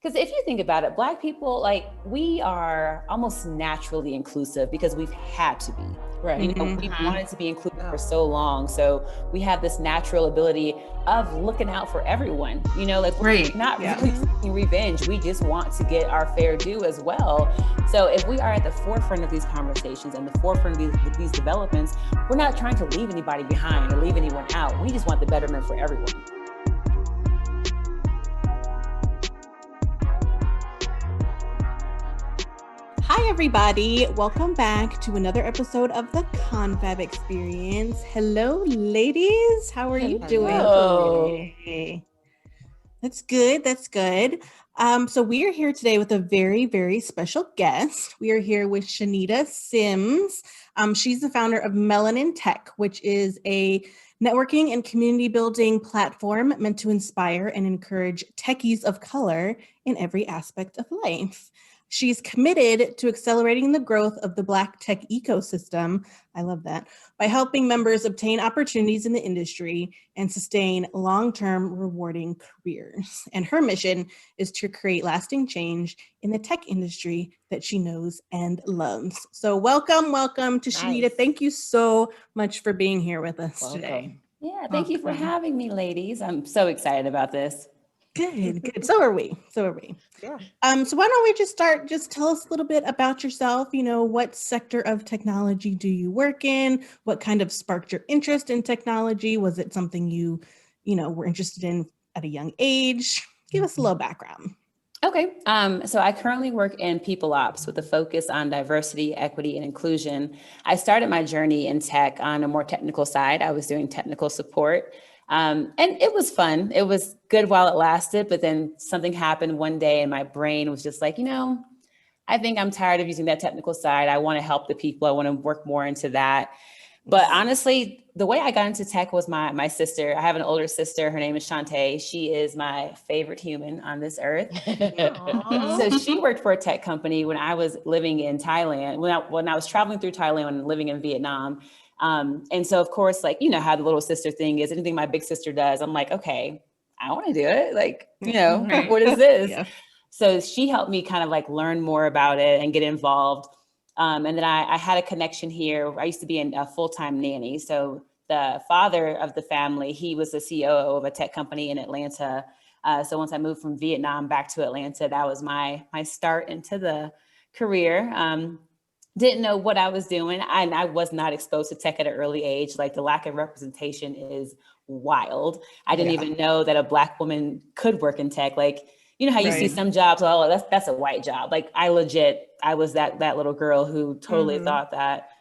Because if you think about it, Black people, like, we are almost naturally inclusive because we've had to be. Right. You know, we've wanted to be included for so long. So we have this natural ability of looking out for everyone. You know, like, we're not really seeking revenge. We just want to get our fair due as well. So if we are at the forefront of these conversations and the forefront of these developments, we're not trying to leave anybody behind or leave anyone out. We just want the betterment for everyone. Hi, everybody. Welcome back to another episode of the Confab Experience. Hello, ladies. How are you doing today? That's good. That's good. So we are here today with a very, very special guest. We are here with Chanita Simms. She's the founder of Melanin Tech, which is a networking and community building platform meant to inspire and encourage techies of color in every aspect of life. She's committed to accelerating the growth of the Black tech ecosystem, I love that, by helping members obtain opportunities in the industry and sustain long-term rewarding careers. And her mission is to create lasting change in the tech industry that she knows and loves. So welcome to Chanita. Thank you so much for being here with us today. Yeah, thank you for having me, ladies. I'm so excited about this. Good. So are we. Yeah. So why don't we just start? Just tell us a little bit about yourself. You know, what sector of technology do you work in? What kind of sparked your interest in technology? Was it something you were interested in at a young age? Give us a little background. Okay. So I currently work in people ops with a focus on diversity, equity, and inclusion. I started my journey in tech on a more technical side. I was doing technical support. And it was fun. It was good while it lasted, but then something happened one day and my brain was just like, I think I'm tired of using that technical side. I want to help the people. I want to work more into that. But honestly, the way I got into tech was my sister. I have an older sister. Her name is Chanita. She is my favorite human on this earth. So she worked for a tech company when I was living in Thailand, when I was traveling through Thailand and living in Vietnam. And so, of course, like, you know how the little sister thing is, anything my big sister does, I'm like, okay, I want to do it. Like, what is this? Yeah. So she helped me kind of like learn more about it and get involved. And then I had a connection here. I used to be a full-time nanny. So the father of the family, he was the CEO of a tech company in Atlanta. So once I moved from Vietnam back to Atlanta, that was my start into the career. Didn't know what I was doing. I was not exposed to tech at an early age. Like, the lack of representation is wild. I didn't even know that a Black woman could work in tech. Like, you know how you see some jobs, oh, that's a white job. Like, I was that little girl who totally thought that.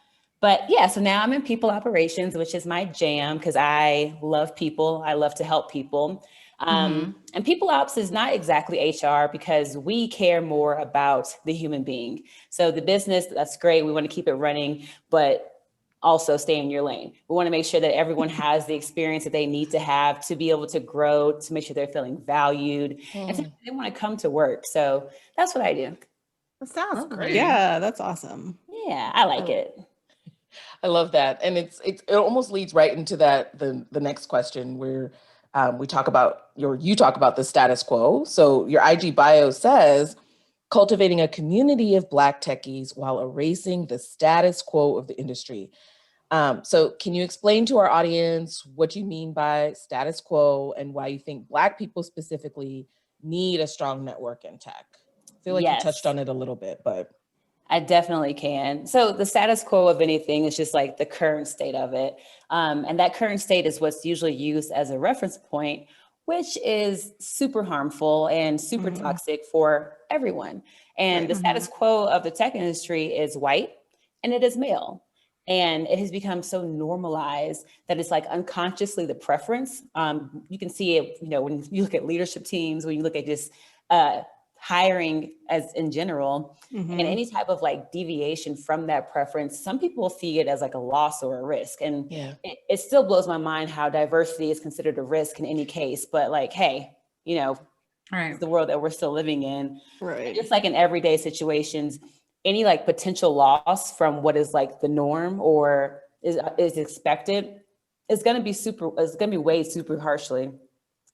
But yeah, so now I'm in people operations, which is my jam because I love people. I love to help people. And people ops is not exactly HR because we care more about the human being. So the business, that's great. We want to keep it running, but also stay in your lane. We want to make sure that everyone has the experience that they need to have to be able to grow, to make sure they're feeling valued, and to, they want to come to work. So that's what I do. That sounds great. Yeah, that's awesome. Yeah, I like it. I love that. And it almost leads right into the next question where you talk about the status quo. So your IG bio says, cultivating a community of Black techies while erasing the status quo of the industry. So can you explain to our audience what you mean by status quo and why you think Black people specifically need a strong network in tech? I feel like you touched on it a little bit, but. I definitely can. So the status quo of anything is just like the current state of it. And that current state is what's usually used as a reference point, which is super harmful and super toxic for everyone. And the status quo of the tech industry is white and it is male. And it has become so normalized that it's like unconsciously the preference. You can see it, when you look at leadership teams, when you look at just hiring as in general, and any type of like deviation from that preference, some people see it as like a loss or a risk. And it still blows my mind how diversity is considered a risk in any case, but like, hey, it's the world that we're still living in. Right. Just like in everyday situations, any like potential loss from what is like the norm or is expected is going to be weighed super harshly.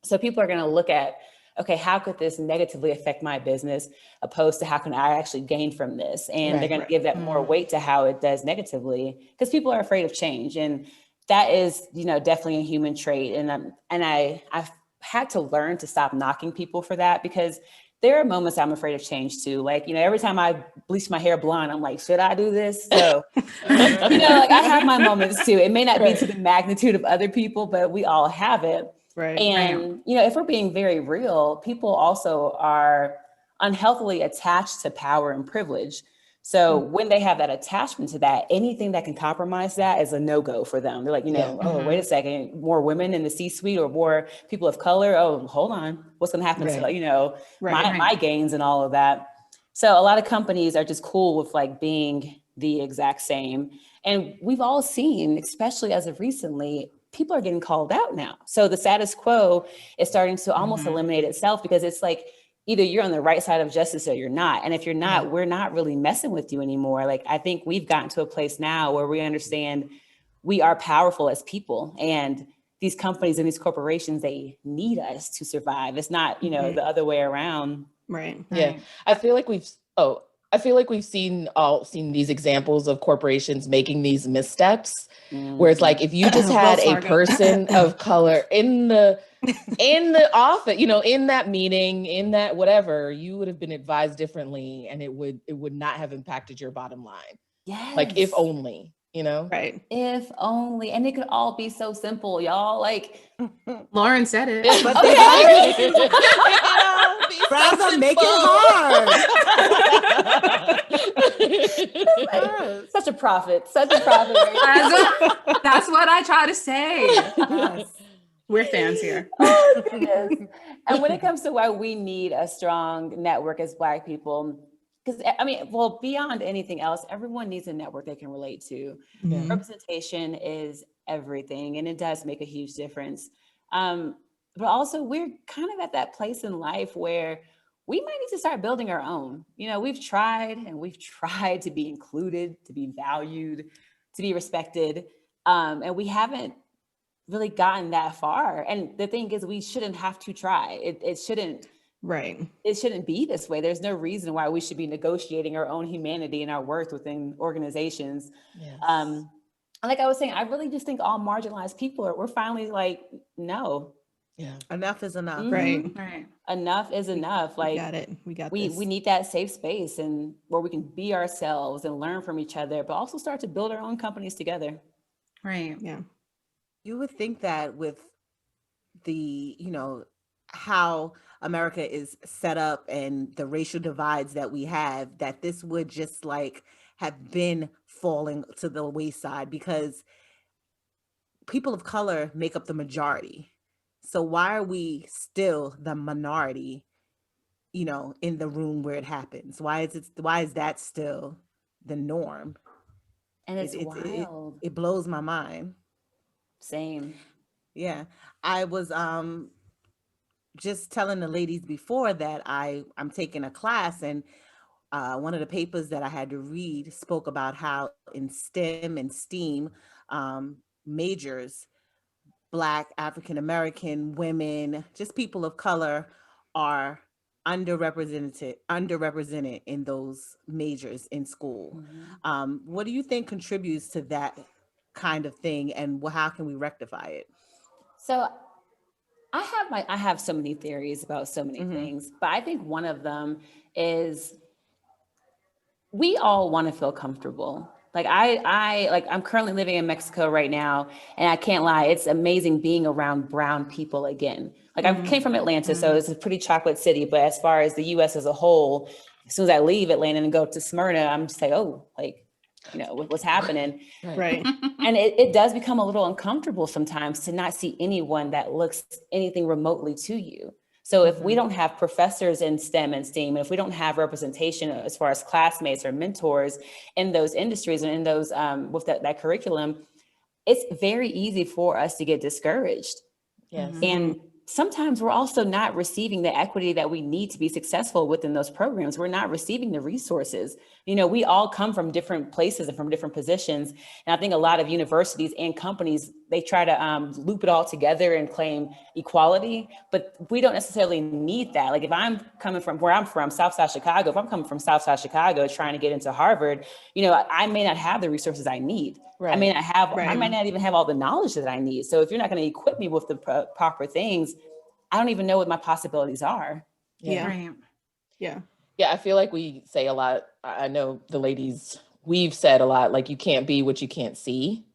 So people are going to look at okay, how could this negatively affect my business opposed to how can I actually gain from this? And they're going to give that more weight to how it does negatively, because people are afraid of change. And that is, definitely a human trait. And I've had to learn to stop knocking people for that, because there are moments I'm afraid of change too. Like, every time I bleach my hair blonde, I'm like, should I do this? So, like I have my moments too. It may not be to the magnitude of other people, but we all have it. Right. And, if we're being very real, people also are unhealthily attached to power and privilege. So when they have that attachment to that, anything that can compromise that is a no-go for them. They're like, oh, wait a second, more women in the C-suite or more people of color. Oh, hold on. What's going to happen to, my gains and all of that? So a lot of companies are just cool with like being the exact same. And we've all seen, especially as of recently, people are getting called out now. So the status quo is starting to almost eliminate itself, because it's like, either you're on the right side of justice or you're not. And if you're not, we're not really messing with you anymore. Like, I think we've gotten to a place now where we understand we are powerful as people, and these companies and these corporations, they need us to survive. It's not, the other way around. Right. Yeah. I feel like we've seen these examples of corporations making these missteps, where it's like, if you just had a person of color in the office, in that meeting, in that whatever, you would have been advised differently, and it would not have impacted your bottom line. Yes. Like, if only, Right. If only. And it could all be so simple, y'all. Like, Lauren said it. But Browns are making hard. Such a prophet. Such a prophet. That's what I try to say. Yes. We're fans here. Oh, goodness. And when it comes to why we need a strong network as Black people, because beyond anything else, everyone needs a network they can relate to. Mhm. Representation is everything, and it does make a huge difference. But also, we're kind of at that place in life where we might need to start building our own. We've tried to be included, to be valued, to be respected, and we haven't really gotten that far. And the thing is, we shouldn't have to try. It shouldn't. Right. It shouldn't be this way. There's no reason why we should be negotiating our own humanity and our worth within organizations. Yes. Like I was saying, I really just think all marginalized people we're finally like, no. Yeah. Enough is enough. Mhm. Right. Enough is enough. We got it. We got we this. need that safe space, and where we can be ourselves and learn from each other, but also start to build our own companies together. Right. Yeah. You would think that with the, how America is set up and the racial divides that we have, that this would just like have been falling to the wayside, because people of color make up the majority. So why are we still the minority, in the room where it happens? Why is that still the norm? And it's wild. It blows my mind. Same. Yeah. I was just telling the ladies before that I'm taking a class, and one of the papers that I had to read spoke about how in STEM and STEAM majors, Black, African American women, just people of color, are underrepresented in those majors in school. Mhm. What do you think contributes to that kind of thing, and how can we rectify it? So I have so many theories about so many Mhm. things, but I think one of them is we all want to feel comfortable. Like I'm currently living in Mexico right now, and I can't lie, it's amazing being around brown people again. Like, I came from Atlanta, so it's a pretty chocolate city, but as far as the US as a whole, as soon as I leave Atlanta and go to Smyrna, I'm just like, oh, like, what's happening? Right. And it does become a little uncomfortable sometimes to not see anyone that looks anything remotely to you. So if we don't have professors in STEM and STEAM, and if we don't have representation as far as classmates or mentors in those industries and in those with that curriculum, it's very easy for us to get discouraged. Yes. And sometimes we're also not receiving the equity that we need to be successful within those programs. We're not receiving the resources. We all come from different places and from different positions. And I think a lot of universities and companies, they try to loop it all together and claim equality, but we don't necessarily need that. Like if I'm coming from where I'm from, Southside Chicago, if I'm coming from Southside Chicago trying to get into Harvard, you know, I may not have the resources I need. I may not have, I might not even have all the knowledge that I need. So if you're not going to equip me with the proper things, I don't even know what my possibilities are. Yeah. Right. Yeah. Yeah, I feel like we say a lot. I know the ladies, we've said a lot, like you can't be what you can't see.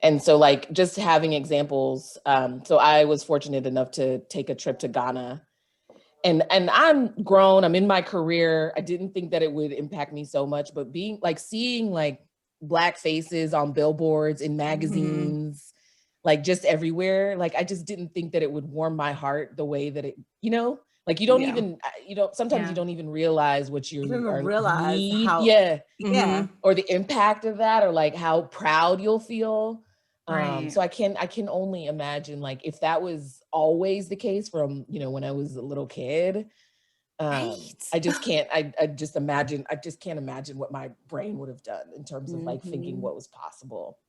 And so like just having examples. So I was fortunate enough to take a trip to Ghana, and I'm grown, I'm in my career. I didn't think that it would impact me so much, but being like, seeing like Black faces on billboards, in magazines, like just everywhere. Like, I just didn't think that it would warm my heart the way that it, you know, like you don't even, sometimes you don't even realize what you realize how, or the impact of that, or like how proud you'll feel. Right. So I can only imagine, like, if that was always the case from, you know, when I was a little kid, I just can't imagine what my brain would have done in terms of like thinking what was possible.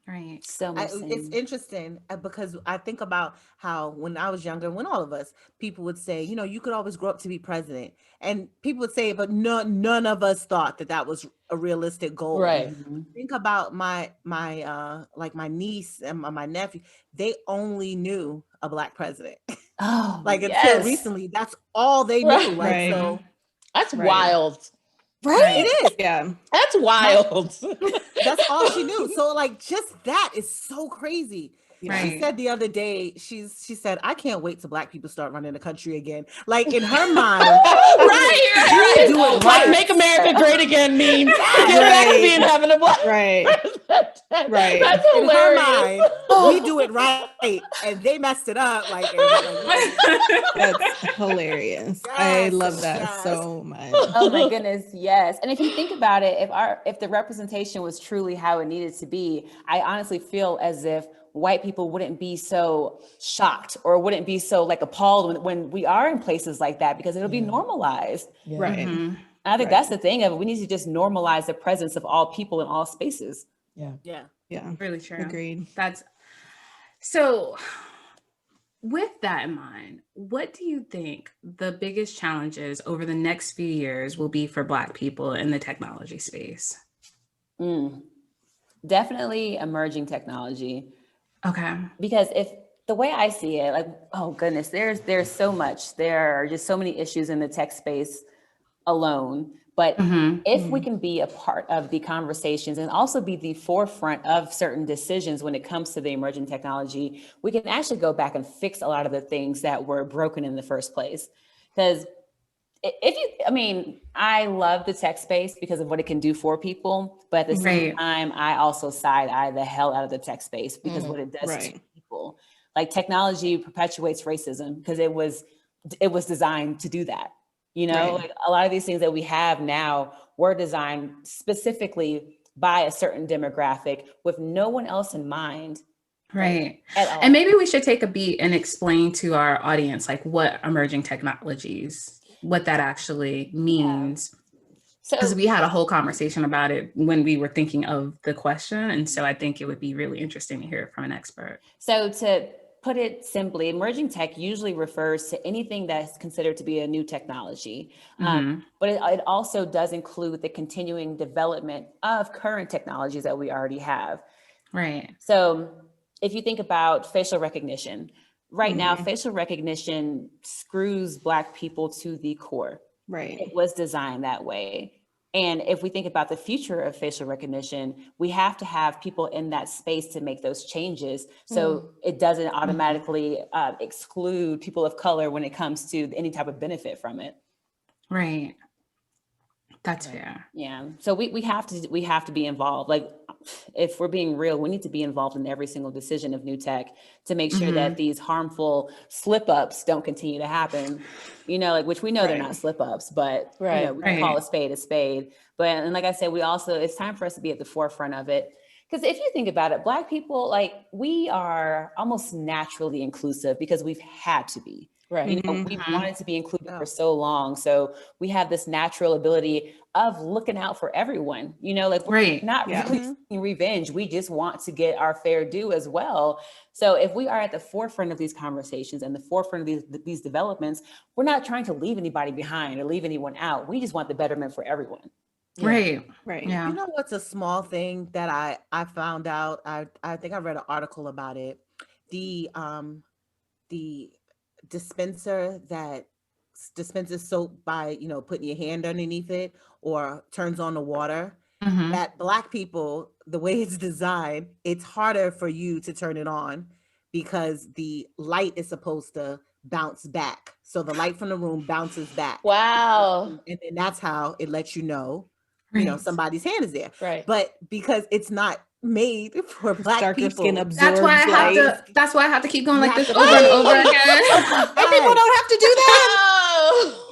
Right. So much it's interesting because I think about how when I was younger, when all of us, people would say, you know, you could always grow up to be president. And people would say, but none of us thought that that was a realistic goal. Right. Think about my like my niece and my nephew, they only knew a Black president. Oh, like until recently, that's all they knew. Like, so that's wild. Right? It is. Yeah. That's wild. That's all she knew. So like just that is so crazy. Right. She said the other day, she said, I can't wait till Black people start running the country again. Like in her mind, right. Do it Like make America great again means get back to being having a Black. Right. Right. That's hilarious. In her mind, we do it right, and they messed it up. Like that's hilarious. Yes, I love that so much. Oh my goodness, yes. And if you think about it, if the representation was truly how it needed to be, I honestly feel as if white people wouldn't be so shocked or wouldn't be so like appalled when we are in places like that, because it'll be normalized. Right. And I think that's the thing of it. We need to just normalize the presence of all people in all spaces. Yeah. Really true. Agreed. That's so. With that in mind, what do you think the biggest challenges over the next few years will be for Black people in the technology space? Definitely emerging technology. Okay. Because if the way I see it, like, oh goodness, there's so much. There are just so many issues in the tech space alone. But if we can be a part of the conversations and also be the forefront of certain decisions when it comes to the emerging technology, we can actually go back and fix a lot of the things that were broken in the first place. Because I love the tech space because of what it can do for people, but at the same time, I also side-eye the hell out of the tech space because what it does to people. Like technology perpetuates racism because it was designed to do that. You know, like a lot of these things that we have now were designed specifically by a certain demographic with no one else in mind. Right. At all. And maybe we should take a beat and explain to our audience, like what emerging technologies, what that actually means. Because we had a whole conversation about it when we were thinking of the question. And so I think it would be really interesting to hear it from an expert. So to put it simply, emerging tech usually refers to anything that's considered to be a new technology. But it also does include the continuing development of current technologies that we already have. Right. So if you think about facial recognition, right now, facial recognition screws Black people to the core. Right. It was designed that way. And if we think about the future of facial recognition, we have to have people in that space to make those changes. So it doesn't automatically exclude people of color when it comes to any type of benefit from it. Right. That's fair. Yeah. So we have to be involved. Like if we're being real, we need to be involved in every single decision of new tech to make sure that these harmful slip ups don't continue to happen, you know, like, which we know they're not slip ups, but you know, we can call a spade. But, and like I said, it's time for us to be at the forefront of it. Because if you think about it, Black people, like we are almost naturally inclusive because we've had to be. Right. You know, we've wanted to be included for so long. So we have this natural ability of looking out for everyone, you know, like we're not really seeking revenge. We just want to get our fair due as well. So if we are at the forefront of these conversations and the forefront of these developments, we're not trying to leave anybody behind or leave anyone out. We just want the betterment for everyone. Right. Yeah. You know what's a small thing that I found out? I think I read an article about it. The dispenser that dispenses soap by, you know, putting your hand underneath it or turns on the water, that Black people, the way it's designed, it's harder for you to turn it on because the light is supposed to bounce back. So the light from the room bounces back. Wow. And then that's how it lets you know, you know, somebody's hand is there. Right. But because it's not made for Black darker people, skin absorbs that's why I have to keep going like this over and over again. And people don't have to do that.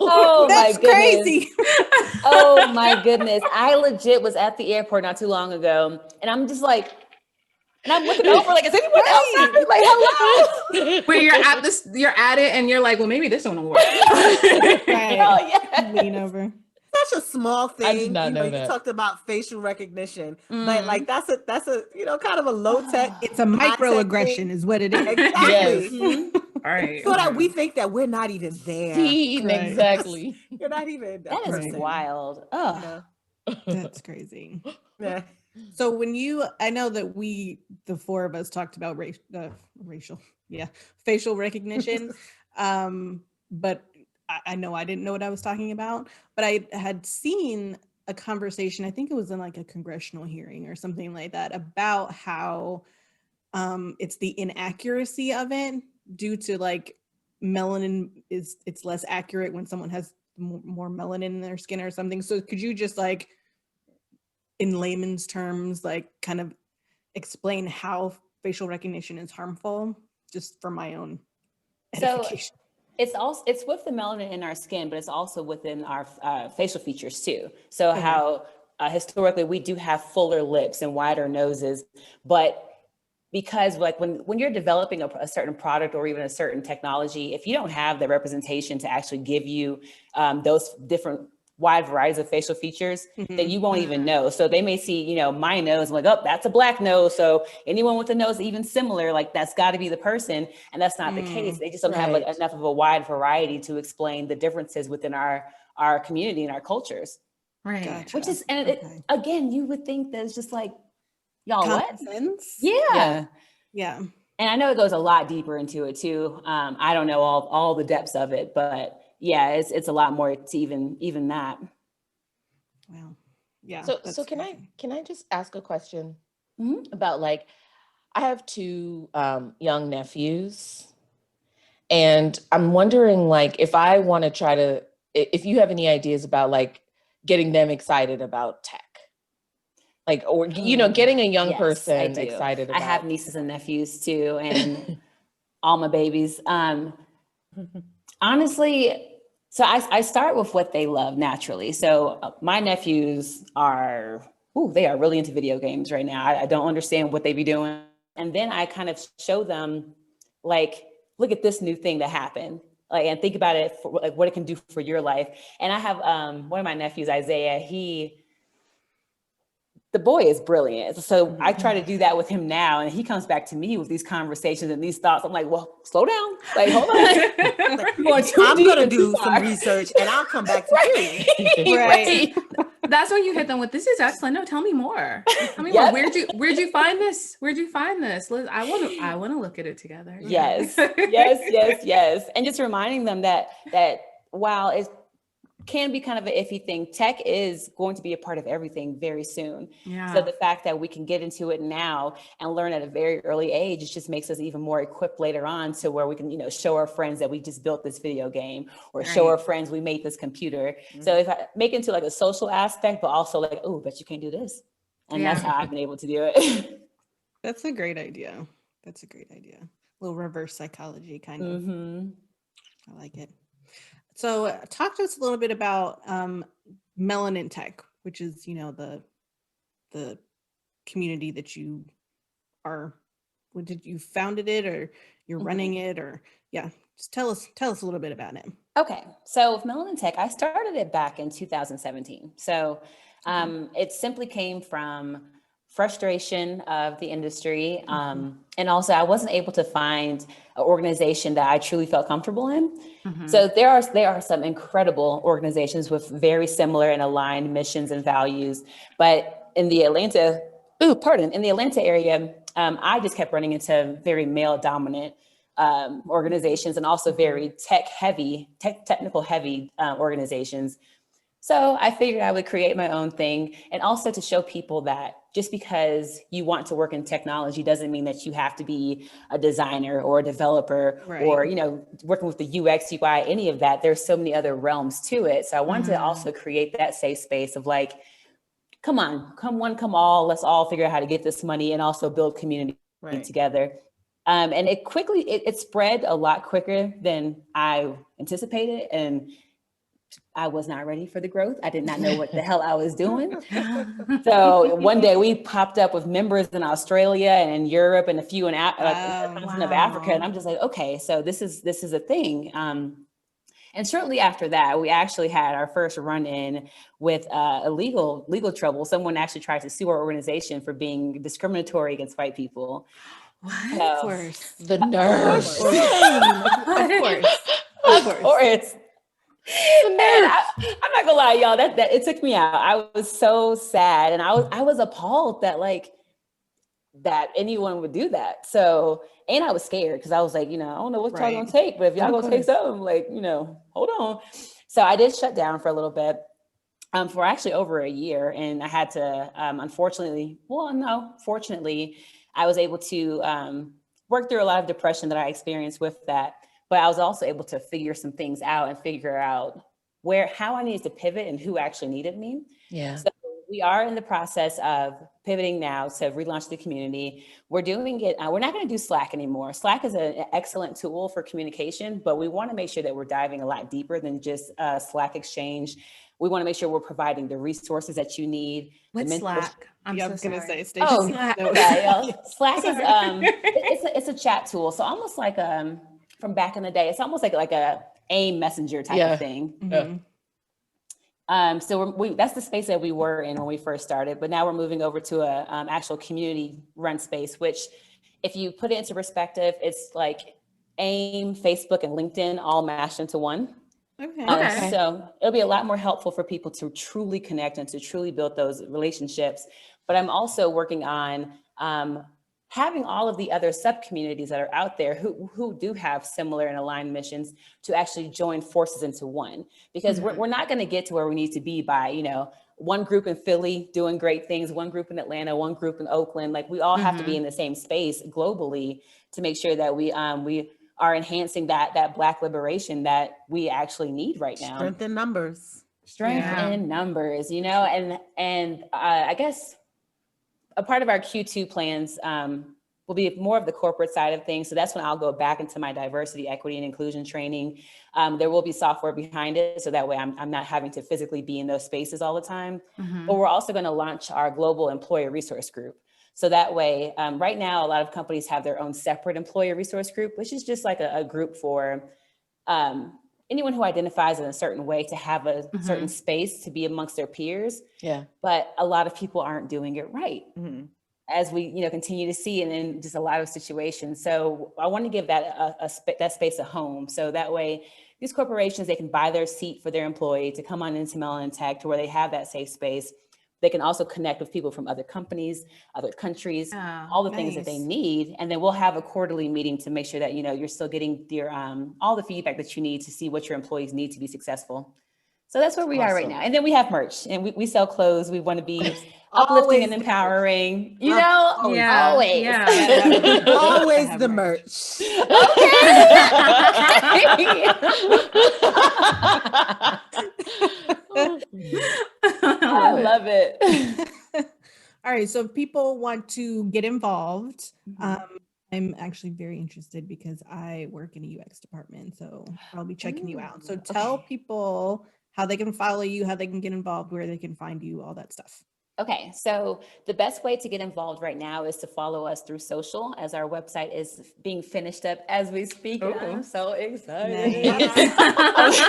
Oh That's my goodness. crazy. Oh my goodness. I legit was at the airport not too long ago, and I'm just like, and I'm looking over like, is anyone outside? Like, hello. Where you're at it and you're like, well, maybe this one will work. Right. Oh yeah. Lean over. such a small thing. I did not know You that. talked about facial recognition, but like that's a you know, kind of a low tech. It's a microaggression is what it is. Exactly. Yes. All right. So that we think that we're not even there. Right. Exactly. You're not even. That is Right. wild. You Oh. know? That's crazy. Yeah. So when I know that the four of us talked about facial recognition, but I know I didn't know what I was talking about, but I had seen a conversation, I think it was in like a congressional hearing or something like that, about how it's the inaccuracy of it due to like melanin it's less accurate when someone has more melanin in their skin or something. So could you just like, in layman's terms, like kind of explain how facial recognition is harmful, just for my own edification? So it's with the melanin in our skin, but it's also within our facial features too. So how historically we do have fuller lips and wider noses, but because like when you're developing a certain product or even a certain technology, if you don't have the representation to actually give you those different wide varieties of facial features, then you won't even know. So they may see, you know, my nose, like, oh, that's a Black nose. So anyone with a nose even similar, like that's got to be the person. And that's not the case. They just don't have like enough of a wide variety to explain the differences within our community and our cultures. Right. Gotcha. Which is, and again, you would think that it's just like, y'all, Common what? sense? Yeah. Yeah. And I know it goes a lot deeper into it too. I don't know all the depths of it, but yeah, it's a lot more to even that. Wow. Yeah. So can I just ask a question Mm-hmm. about, like, I have two young nephews, and I'm wondering, like, if I want to try to, if you have any ideas about like getting them excited about tech, like, or you know, getting a young person excited about. I have nieces and nephews too, and all my babies. Honestly, so I start with what they love naturally. So my nephews they are really into video games right now. I don't understand what they be doing. And then I kind of show them, like, look at this new thing that happened. Like, and think about it, for, like, what it can do for your life. And I have one of my nephews, Isaiah, the boy is brilliant. So I try to do that with him now. And he comes back to me with these conversations and these thoughts. I'm like, well, slow down. Like, hold on. I'm going to do some research and I'll come back to you. Right. That's when you hit them with, this is excellent. No, tell me more. Tell me more. Where'd you find this? Where'd you find this? I want to look at it together. Yes. Yes. And just reminding them that while it can be kind of an iffy thing, tech is going to be a part of everything very soon. Yeah. So the fact that we can get into it now and learn at a very early age, it just makes us even more equipped later on to where we can, you know, show our friends that we just built this video game, or show our friends we made this computer. So if I make it into like a social aspect, but also like, oh, but you can't do this. And that's how I've been able to do it. That's a great idea. A little reverse psychology kind of. I like it. So talk to us a little bit about Melanin Tech, which is, you know, the community that you founded it, or you're running it, or yeah, just tell us a little bit about it. Okay, so with Melanin Tech, I started it back in 2017. So it simply came from frustration of the industry. And also I wasn't able to find an organization that I truly felt comfortable in. So there are some incredible organizations with very similar and aligned missions and values, but in the Atlanta area, I just kept running into very male dominant organizations, and also very technical heavy organizations. So I figured I would create my own thing, and also to show people that just because you want to work in technology doesn't mean that you have to be a designer or a developer, or, working with the UX, UI, any of that. There's so many other realms to it. So I wanted to also create that safe space of like, come on, come one, come all, let's all figure out how to get this money and also build community together. And it spread a lot quicker than I anticipated. And I was not ready for the growth. I did not know what the hell I was doing. So one day we popped up with members in Australia and in Europe and a few in continent of Africa. And I'm just like, okay, so this is a thing. And shortly after that, we actually had our first run-in with a legal trouble. Someone actually tried to sue our organization for being discriminatory against white people. What? So, of course. The nerve. Of course. I'm not gonna lie, y'all. That it took me out. I was so sad, and I was appalled that anyone would do that. So, and I was scared because I was like, I don't know what y'all gonna take, but if y'all gonna take something, like, hold on. So I did shut down for a little bit, for actually over a year, and I had to, fortunately, I was able to work through a lot of depression that I experienced with that. But I was also able to figure some things out and figure out how I needed to pivot and who actually needed me. Yeah. So we are in the process of pivoting now to relaunch the community. We're doing it. We're not going to do Slack anymore. Slack is an excellent tool for communication, but we want to make sure that we're diving a lot deeper than just Slack exchange. We want to make sure we're providing the resources that you need. What's Slack? I was going to say, Slack. Slack is it's a chat tool. So almost like from back in the day, it's almost like a AIM messenger type of thing. So that's the space that we were in when we first started, but now we're moving over to a actual community run space, which if you put it into perspective, it's like AIM, Facebook, and LinkedIn all mashed into one. Okay. So it'll be a lot more helpful for people to truly connect and to truly build those relationships. But I'm also working on having all of the other sub-communities that are out there who do have similar and aligned missions to actually join forces into one, because we're not going to get to where we need to be by, one group in Philly doing great things, one group in Atlanta, one group in Oakland. Like, we all have to be in the same space globally to make sure that we are enhancing that Black liberation that we actually need right now. Strength in numbers. In numbers, and I guess a part of our Q2 plans will be more of the corporate side of things. So that's when I'll go back into my diversity, equity, and inclusion training. There will be software behind it, so that way I'm not having to physically be in those spaces all the time. But we're also going to launch our global employer resource group. So that way, right now, a lot of companies have their own separate employer resource group, which is just like a group for anyone who identifies in a certain way to have a certain space to be amongst their peers. Yeah. But a lot of people aren't doing it right, as we continue to see in just a lot of situations. So I want to give that that space a home. So that way, these corporations, they can buy their seat for their employee to come on into Melanin Tech, to where they have that safe space. They can also connect with people from other companies, other countries, all the things that they need. And then we'll have a quarterly meeting to make sure that, you're still getting your all the feedback that you need to see what your employees need to be successful. So that's where we are right now. And then we have merch, and we sell clothes. We want to be uplifting and empowering, always. Always the merch. I love it. All right, so if people want to get involved, I'm actually very interested because I work in a UX department, so I'll be checking you out. So tell people how they can follow you, how they can get involved, where they can find you, all that stuff. Okay, so the best way to get involved right now is to follow us through social, as our website is being finished up as we speak. And I'm so excited. Nice.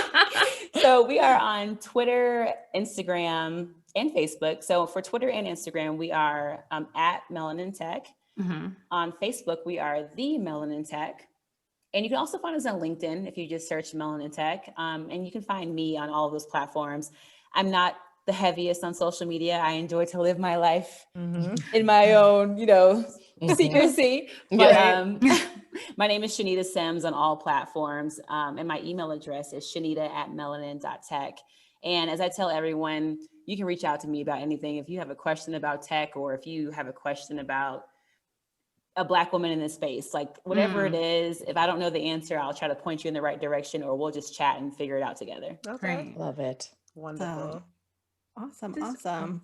So we are on Twitter, Instagram, and Facebook. So for Twitter and Instagram, we are at Melanin Tech. On Facebook, we are the Melanin Tech. And you can also find us on LinkedIn if you just search Melanin Tech. And you can find me on all of those platforms. I'm not the heaviest on social media. I enjoy to live my life in my own, secrecy. But my name is Chanita Simms on all platforms. And my email address is shanita@melanin.tech. And as I tell everyone, you can reach out to me about anything. If you have a question about tech, or if you have a question about a Black woman in this space, like whatever it is, if I don't know the answer, I'll try to point you in the right direction, or we'll just chat and figure it out together. Okay. Love it. Wonderful. Awesome.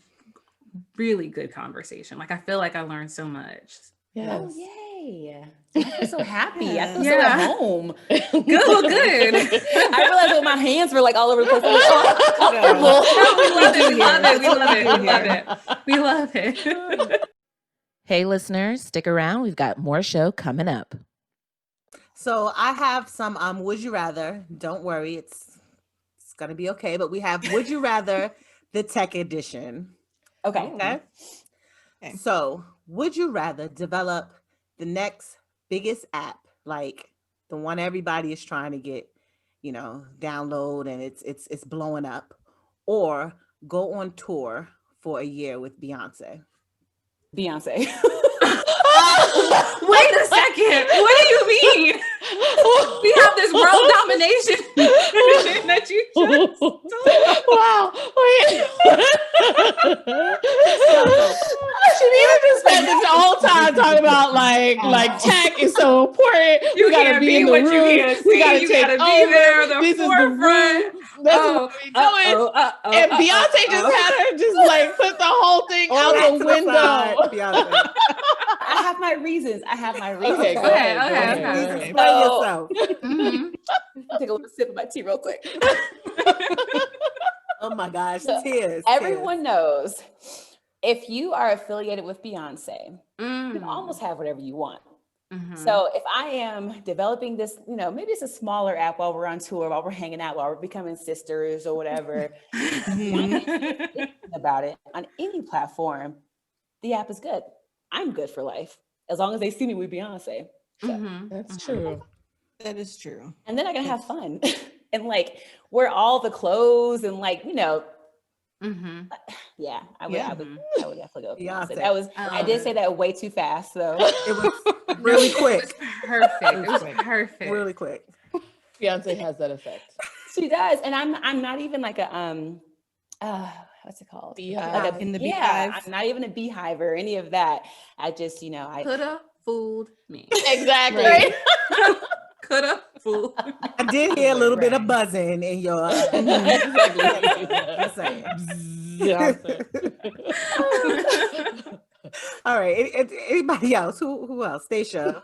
Really good conversation. Like, I feel like I learned so much. Yes. Oh, yay. I feel so happy. I feel so Yeah. at home. Good. I realized when my hands were like all over the place. We love it. Hey, listeners, stick around. We've got more show coming up. So I have some would you rather. Don't worry, it's gonna be okay. But we have would you rather, the tech edition. Okay. So would you rather develop the next biggest app, like the one everybody is trying to get, download, and it's blowing up, or go on tour for a year with Beyonce? Beyonce. Wait a second. What do you mean? We have this world domination that you just Wow. Chanita just spent this whole time talking about like tech is so important. You We gotta can't be be in the what you room. can't We see. gotta You take gotta be over. there, the This is the room. forefront. That's what we doing. And Beyonce just had her just like put the whole thing out the window. Beyonce. I have my reasons. Okay, go Okay. Explain yourself. Take a little sip of my tea real quick. Oh my gosh, So tears. Everyone knows if you are affiliated with Beyonce, you can almost have whatever you want. So if I am developing this, maybe it's a smaller app while we're on tour, while we're hanging out, while we're becoming sisters or whatever, about it on any platform, the app is good. I'm good for life as long as they see me with Beyonce. So. That's true. That is true. And then I can have fun and like wear all the clothes and like, yeah, I would definitely go with Beyonce. That was, I did say that way too fast, though. It was really quick. It was perfect. Really quick. Beyonce has that effect. She does, and I'm not even like a what's it called? Beehive. In the beehive. I'm not even a beehive or any of that. I just, I Coulda fooled me. Exactly. Right. Coulda fooled. I did hear a little bit of buzzing in your. Just saying. All right. Anybody else? Who else? Stacia.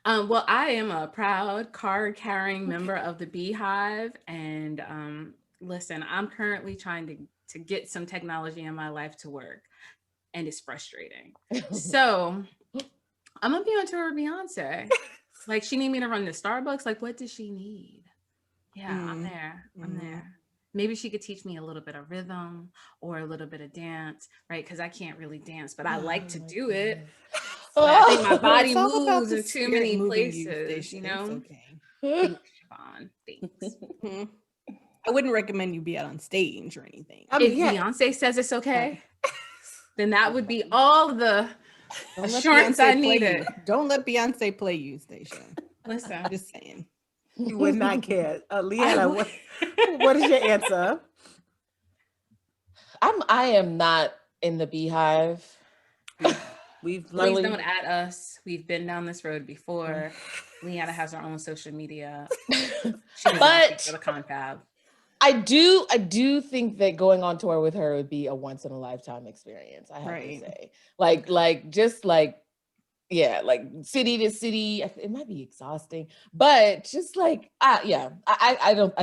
Well, I am a proud card-carrying member of the Beehive, and listen, I'm currently trying to get some technology in my life to work, and it's frustrating. So I'm gonna be on tour with Beyonce. Like, she need me to run the Starbucks. Like, what does she need? Yeah, I'm there. I'm there. Maybe she could teach me a little bit of rhythm or a little bit of dance, right? Because I can't really dance, but I like to do it. So I think my body moves in too many places, Okay. Thanks, Siobhan. Thanks. I wouldn't recommend you be out on stage or anything. If Beyonce says it's okay, then that would be all the assurance I needed. Don't let Beyonce play you, Stacia. Listen, I'm just saying. You would not care. Leanna, what is your answer? I am not in the Beehive. Please don't add us. We've been down this road before. Leanna has her own social media. She does for the Confab. I do think that going on tour with her would be a once in a lifetime experience. I have to say, like city to city. It might be exhausting, but just I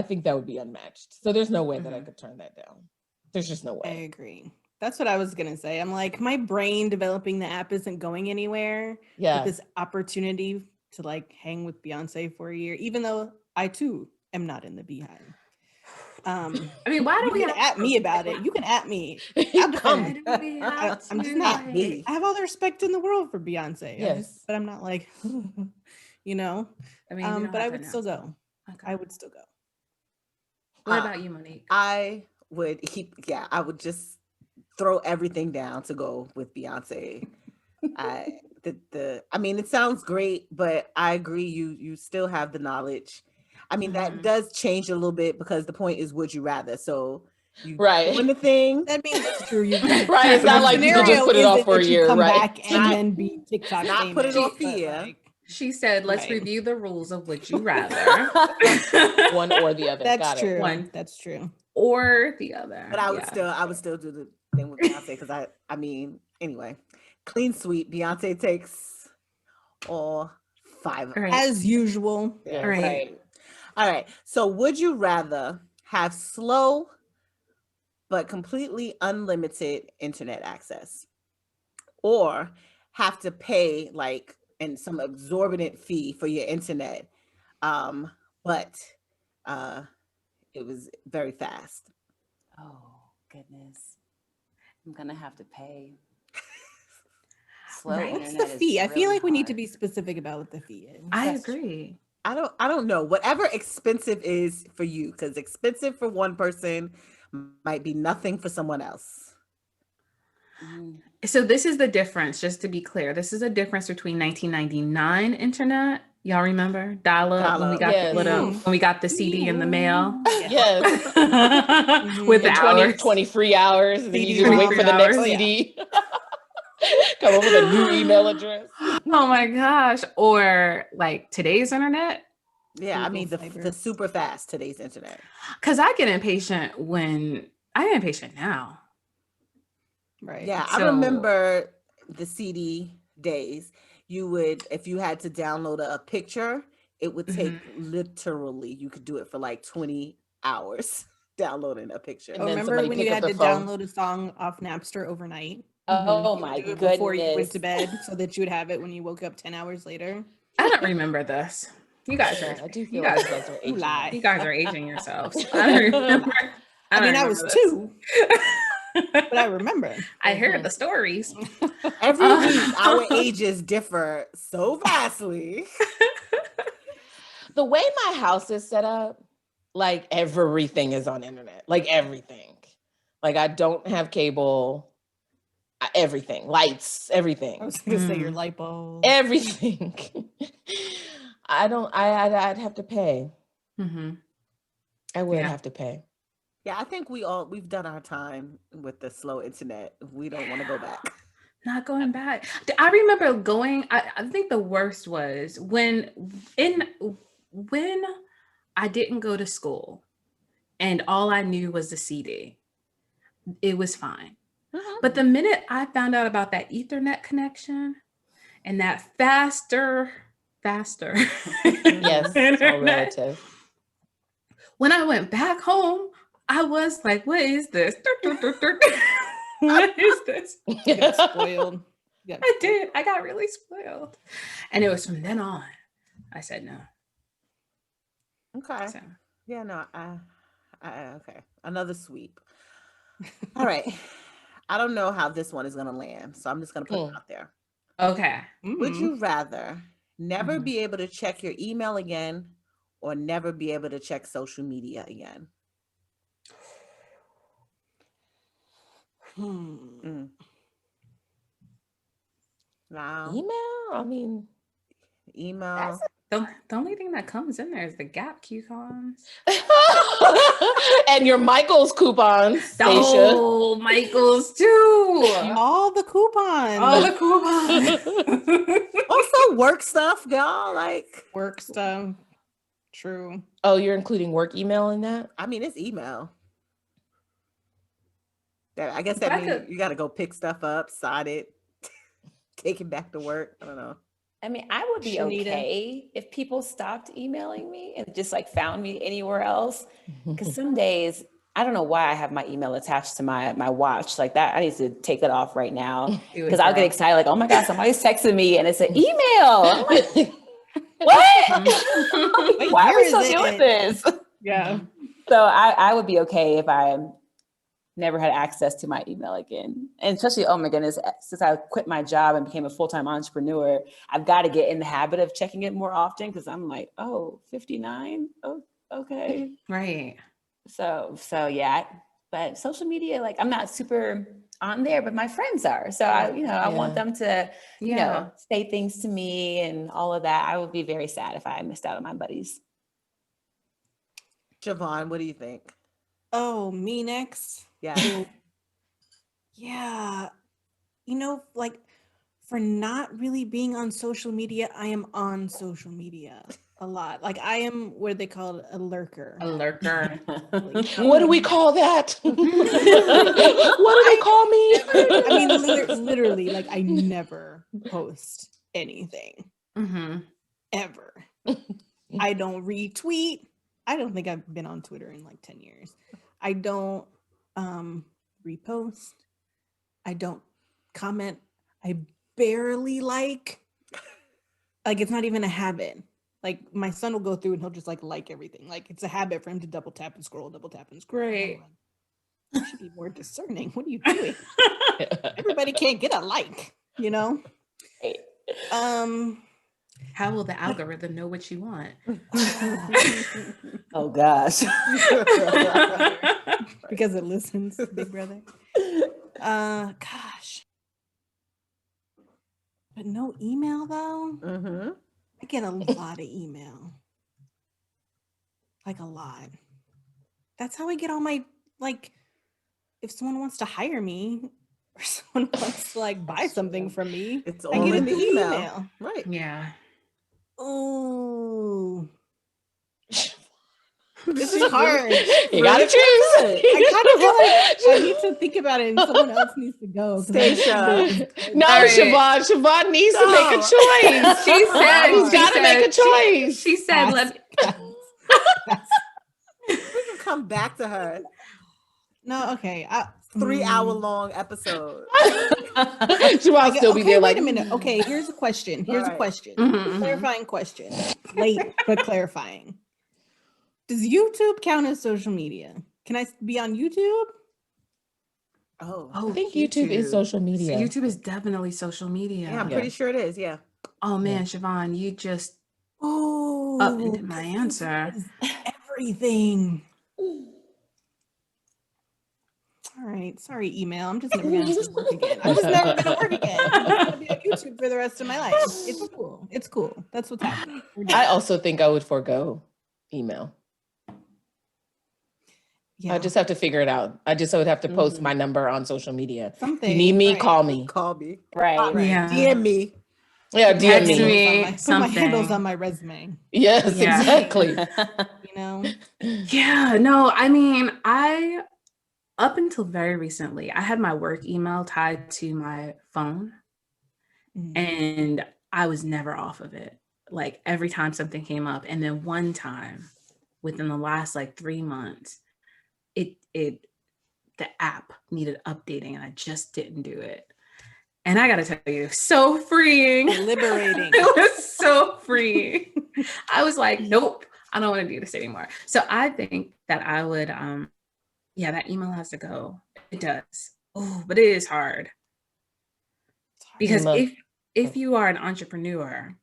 think that would be unmatched. So there's no way that I could turn that down. There's just no way. I agree. That's what I was gonna say. I'm like, my brain developing the app isn't going anywhere. Yeah. With this opportunity to like hang with Beyonce for a year, even though I too am not in the Beehive. I mean, why do You we can have at me about it? You can at me. Come. Why do we have I'm just to, not. like- I have all the respect in the world for Beyonce. Yes. But I'm not like, you know. I mean, we don't But have I to would still announce go. it. Okay. I would still go. What about you, Monique? I would I would just throw everything down to go with Beyonce. I mean, it sounds great, but I agree you still have the knowledge. I mean, that does change a little bit because the point is, would you rather? So you doing the thing. That means it's true. You Right. It's not like you can just put it off for a year, come right? back and then be TikTok Not famous, put it off but, here. like, She said, let's Right. review the rules of would you rather. One or the other. That's Got true. it. One. That's true. Or the other. But I would still do the thing with Beyonce because I mean, anyway, clean sweep. Beyonce takes all 5. Right. As usual. Yeah, Right. All right. So would you rather have slow but completely unlimited internet access, or have to pay like some exorbitant fee for your internet, but it was very fast? Oh, goodness. I'm going to have to pay. Slow Right. What's internet the is fee? I feel really like we need to hard. be specific about what the fee is. I That's agree. I don't know. Whatever expensive is for you, because expensive for one person might be nothing for someone else. So this is the difference, just to be clear. This is a difference between 1999 internet. Y'all remember dial-up when we got Yes. when we got the CD in the mail? Yes. With The the 20, hours. 20 free hours. And then you CD just wait for the next hours. CD. Come up with a new email address. Oh my gosh. Or like today's internet. Yeah, I Google mean the Fiber. super fast today's internet. Because I get impatient I get impatient now. Right. Yeah, I So- remember the CD days. You would, if you had to download a picture, it would take literally, you could do it for like 20 hours downloading a picture. And Oh, then remember somebody when pick you up had the to phone. download a song off Napster overnight? Oh You my would do it goodness. before you went to bed so that you would have it when you woke up 10 hours later. I don't remember this. You guys are Yeah, I do you feel like guys, you guys are aging. lie. you guys are aging yourselves. I don't remember. I mean, I don't was remember this. 2, but I remember. I heard the stories. Every week, our ages differ so vastly. The way my house is set up, like everything is on internet. Like everything. Like I don't have cable. Everything. Lights. Everything. I was going to say your light bulb. Everything. I'd have to pay. Mm-hmm. I would Yeah. have to pay. Yeah, I think we've done our time with the slow internet. We don't want to go back. Not going back. I remember going. I think the worst was when I didn't go to school, and all I knew was the CD. It was fine. But the minute I found out about that Ethernet connection and that faster Yes, it's all internet, relative. when I went back home, I was like, "What is this? What is this?" You got spoiled. You got I did. I got really spoiled, and it was from then on. I said no. Okay. So. Yeah, no, okay. Another sweep. All right. I don't know how this one is going to land, so I'm just going to put it out there. Okay. Would you rather never Mhm. be able to check your email again or never be able to check social media again? Now, Email? I mean, email. The only thing that comes in there is the Gap coupons. and your Michael's coupons, Stacia. Oh, Michael's too. all the coupons. All the coupons. Also work stuff, y'all. Like, work stuff. True. Oh, you're including work email in that? I mean, it's email. I guess But that I means could- you got to go pick stuff up, sign it, take it back to work. I don't know. I mean, I would be Chanita. okay if people stopped emailing me and just like found me anywhere else. Because some days I don't know why I have my email attached to my watch like that. I need to take it off right now because I'll get excited like, oh my God, somebody's texting me and it's an email. I'm like, what? Wait, Why are where we is still it? doing this? Yeah. So I would be okay if I never had access to my email again. And especially, oh my goodness, since I quit my job and became a full-time entrepreneur, I've got to get in the habit of checking it more often because I'm like, oh, 59? Oh, okay. Right. So yeah, but social media, like I'm not super on there, but my friends are. So I want them to, say things to me and all of that. I would be very sad if I missed out on my buddies. Siobhan, what do you think? Oh, me next? Yeah. Yeah. Like for not really being on social media, I am on social media a lot. Like I am what they call a lurker. A lurker. What do we call that? What do they call me? I mean, literally, like I never post anything ever. I don't retweet. I don't think I've been on Twitter in like 10 years. I don't repost. I don't comment. I barely like it's not even a habit. Like my son will go through and he'll just like everything. Like it's a habit for him to double tap and scroll. Great. You should be more discerning. What are you doing? Everybody can't get a like, How will the algorithm know what you want? Oh gosh. Because it listens, Big Brother. Gosh. But no email though. I get a lot of email. Like a lot. That's how I get all my, like, if someone wants to hire me or someone wants to buy something from me, It's I all get in it the through email. Right. Yeah. Oh. This is hard. You gotta choose. I kind of feel like I need to think about it and someone else needs to go. Stacia. No, Right. Siobhan needs to make a choice. She said, She's gotta make a choice. She said, We can come back to her. No, okay. 3-hour-long episode. Siobhan still be there. Wait a minute. Okay, here's a question. Clarifying question. Late but clarifying. Does YouTube count as social media? Can I be on YouTube? Oh, I think YouTube is social media. So YouTube is definitely social media. Yeah, I'm pretty sure it is. Yeah. Oh man, Siobhan, you just upended my answer. Everything. All right. Sorry, email. I'm just never going to work again. I'm just never going to work again. I'm just going to be on YouTube for the rest of my life. It's cool. That's what's happening. I also think I would forego email. Yeah. I just have to figure it out. I would have to post my number on social media. Something. You need me, right. call me. Call me. Right. Yeah. DM me. Yeah, DM Text me. me. Put my handles on my resume. Yes, Yeah. exactly. Yeah, no, I mean, up until very recently, I had my work email tied to my phone and I was never off of it. Like every time something came up. And then one time within the last 3 months, the app needed updating and I just didn't do it. And I got to tell you, so freeing. Liberating. It was so freeing. I was like, nope, I don't want to do this anymore. So I think that I would, that email has to go. It does. Oh, but it is hard. Because if you are an entrepreneur,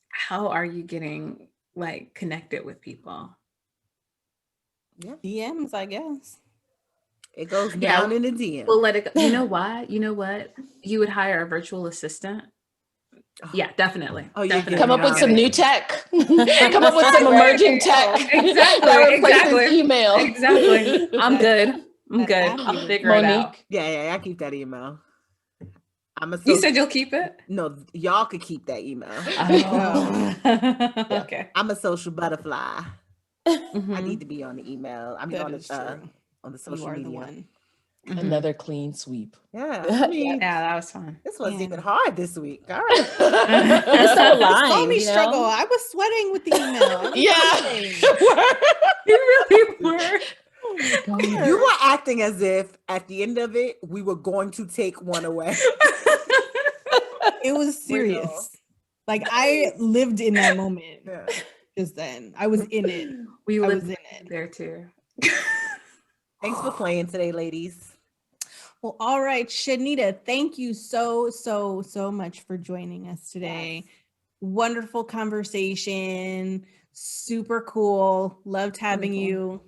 how are you getting connected with people? Yeah. DMs, I guess. It goes down in the DM. We'll let it go. You know why? You know what? You would hire a virtual assistant. Yeah, definitely. Oh, definitely. Come up with some new tech. Come up with some emerging tech. Exactly. Email. Exactly. I'm good. I'll figure it out. Yeah, I keep that email. You said you'll keep it? No, y'all could keep that email. Oh. Okay. I'm a social butterfly. I need to be on the email. I mean, on the social media. One. Another clean sweep. Yeah. Yeah, that was fun. This wasn't even hard this week. All right. It's so lying. Saw me struggle. I was sweating with the email. Yeah. You really were. You were acting as if at the end of it, we were going to take one away. It was serious. Like I lived in that moment. Just then. I was in it. We I lived was in it. there too. Thanks for playing today, ladies. Well, all right, Chanita, thank you so much for joining us today. Yes. Wonderful conversation. Super cool. Loved having you.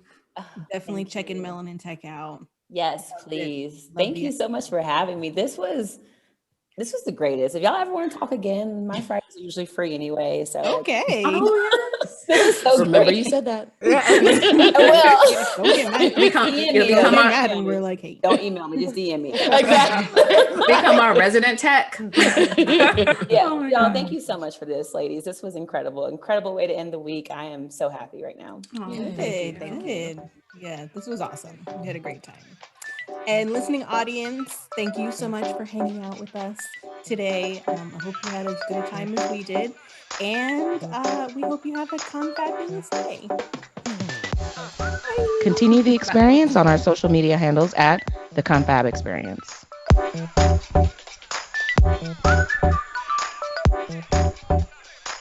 Definitely checking Melanin Tech out. Yes, please. Thank you so much for having me. This was the greatest. If y'all ever want to talk again, my Fridays are usually free anyway. So okay. So remember great. You said that. Don't get mad. Become mad and we're like, hey, don't email me, just DM me. Exactly. Become our resident tech. Y'all, thank you so much for this, ladies. This was incredible. Incredible way to end the week. I am so happy right now. Thank you. Yeah, this was awesome. We had a great time. And listening audience, thank you so much for hanging out with us today. I hope you had as good a time as we did. And we hope you have a confabulous day. Bye. Continue the experience on our social media handles at The Confab Experience.